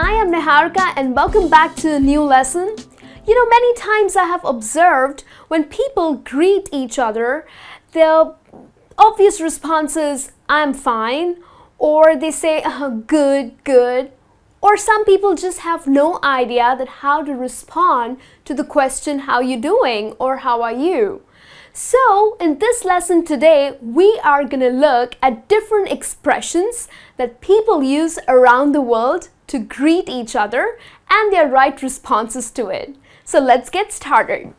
I am Niharika and welcome back to a new lesson. Many times I have observed when people greet each other, the obvious response is, I'm fine, or they say, good, good. Or some people just have no idea that how to respond to the question, how you doing, or how are you? So, in this lesson today, we are going to look at different expressions that people use around the world to greet each other and their right responses to it. So, let's get started.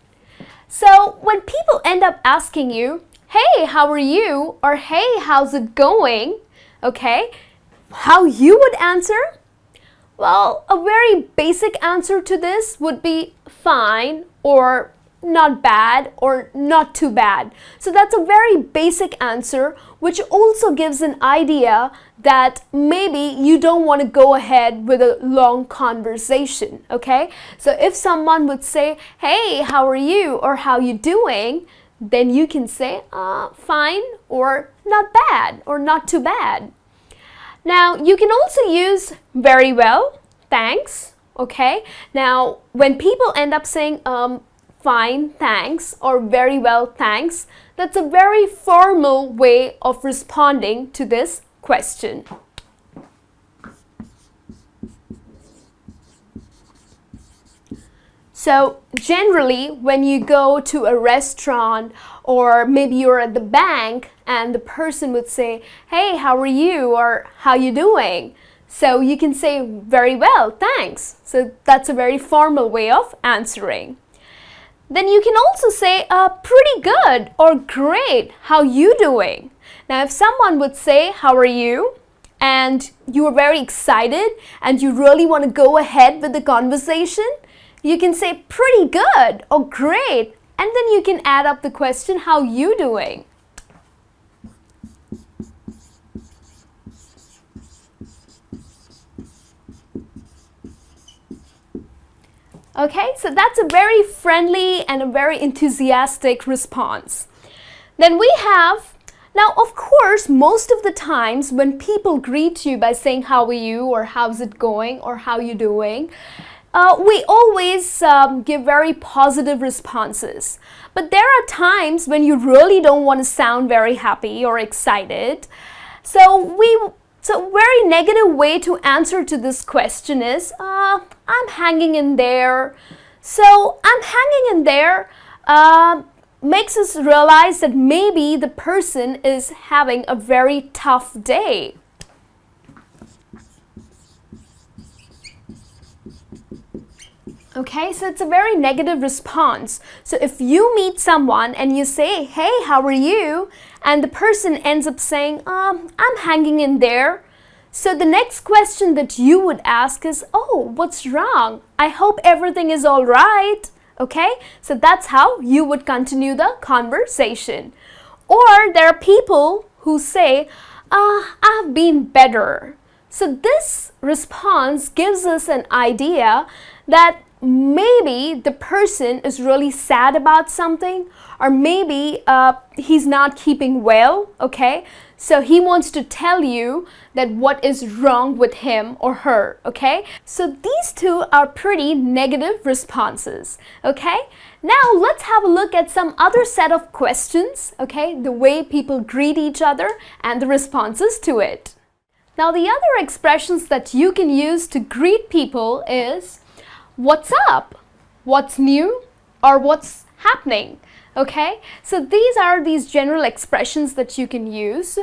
So, when people end up asking you, hey, how are you? Or hey, how's it going? Okay, how you would answer? Well, a very basic answer to this would be fine or not bad or not too bad. So that's a very basic answer, which also gives an idea that maybe you don't want to go ahead with a long conversation, okay? So if someone would say, hey, how are you or how you doing? Then you can say fine or not bad or not too bad. Now, you can also use very well, thanks, okay? Now, when people end up saying fine, thanks, or very well, thanks, that's a very formal way of responding to this question. So generally, when you go to a restaurant or maybe you're at the bank and the person would say, hey, how are you? Or how you doing? So you can say very well, thanks. So that's a very formal way of answering. Then you can also say pretty good or great, how you doing? Now if someone would say how are you and you are very excited and you really want to go ahead with the conversation, you can say pretty good or great, and then you can add up the question, how you doing? Okay, so that's a very friendly and a very enthusiastic response. Then we have, now of course, most of the times when people greet you by saying how are you or how's it going or how you doing, we always give very positive responses. But there are times when you really don't want to sound very happy or excited. So very negative way to answer to this question is, I'm hanging in there. So I'm hanging in there makes us realize that maybe the person is having a very tough day. Okay, so it's a very negative response. So if you meet someone and you say, hey, how are you? And the person ends up saying, I'm hanging in there. So the next question that you would ask is, oh, what's wrong? I hope everything is all right. Okay, so that's how you would continue the conversation. Or there are people who say, I've been better. So this response gives us an idea that maybe the person is really sad about something, or maybe he's not keeping well, okay? So he wants to tell you that what is wrong with him or her, okay? So these two are pretty negative responses, okay? Now let's have a look at some other set of questions, okay? The way people greet each other and the responses to it. Now the other expressions that you can use to greet people is, what's up? What's new? Or what's happening? Okay, so these are these general expressions that you can use.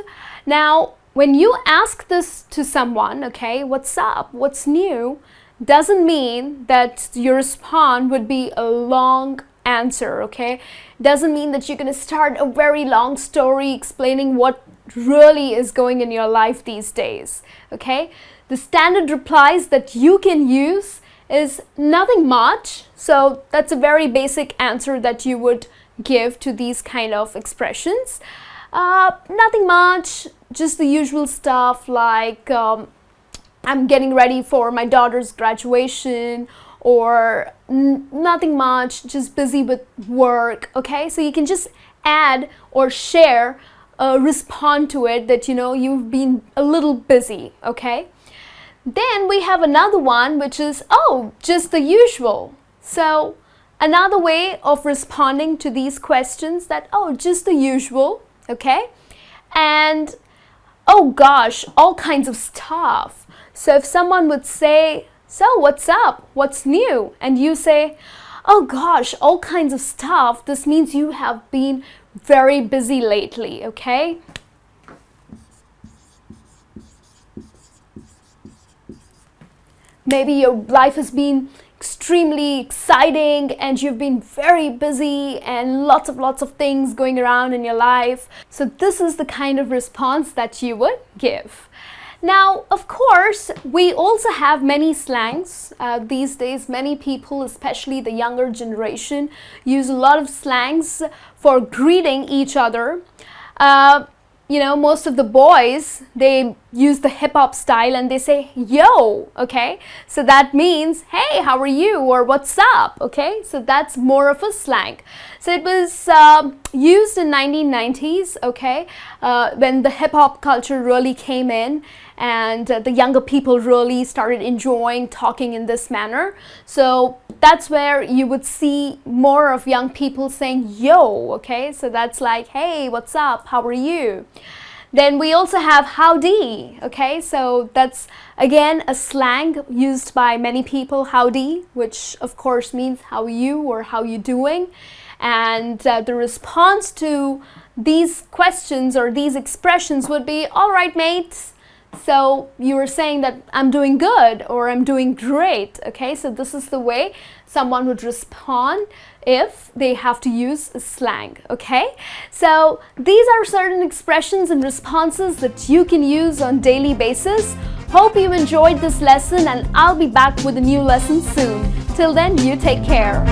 Now, when you ask this to someone, okay, what's up? What's new? Doesn't mean that your response would be a long answer, okay? Doesn't mean that you're going to start a very long story explaining what really is going in your life these days, okay? The standard replies that you can use is nothing much. So that's a very basic answer that you would give to these kind of expressions. Nothing much, just the usual stuff like I'm getting ready for my daughter's graduation, or nothing much, just busy with work, okay? So you can just add or share, respond to it that you've been a little busy, okay? Then we have another one, which is, oh, just the usual. So another way of responding to these questions that, oh, just the usual, okay? And, oh gosh, all kinds of stuff. So if someone would say, so what's up? What's new? And you say, oh gosh, all kinds of stuff. This means you have been very busy lately, okay? Maybe your life has been extremely exciting and you've been very busy and lots of things going around in your life. So this is the kind of response that you would give. Now, of course, we also have many slangs. These days, many people, especially the younger generation, use a lot of slangs for greeting each other. You know, most of the boys, they use the hip-hop style and they say, yo, okay? So that means, hey, how are you? Or what's up, okay? So that's more of a slang. So it was used in 1990s, okay? When the hip-hop culture really came in and the younger people really started enjoying talking in this manner. So that's where you would see more of young people saying yo, okay? So that's like, hey, what's up? How are you? Then we also have howdy, okay? So that's again a slang used by many people, howdy, which of course means how are you or how you doing. And the response to these questions or these expressions would be, all right, mate. So you were saying that I'm doing good or I'm doing great, okay? So this is the way someone would respond if they have to use a slang, okay? So these are certain expressions and responses that you can use on daily basis. Hope you enjoyed this lesson and I'll be back with a new lesson soon. Till then, you take care.